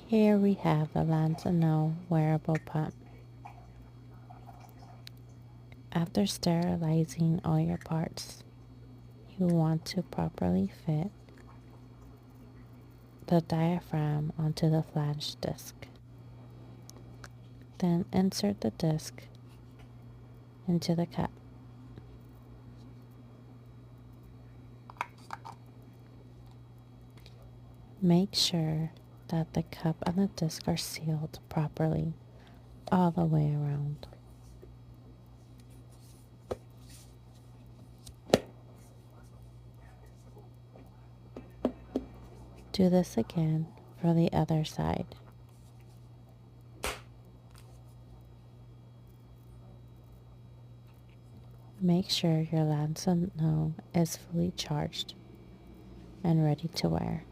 Here we have the Lansinoh Wearable Pump. After sterilizing all your parts, you want to properly fit the diaphragm onto the flange disc. Then insert the disc into the cup. Make sure that the cup and the disc are sealed properly all the way around. Do this again for the other side. Make sure your Lansinoh is fully charged and ready to wear.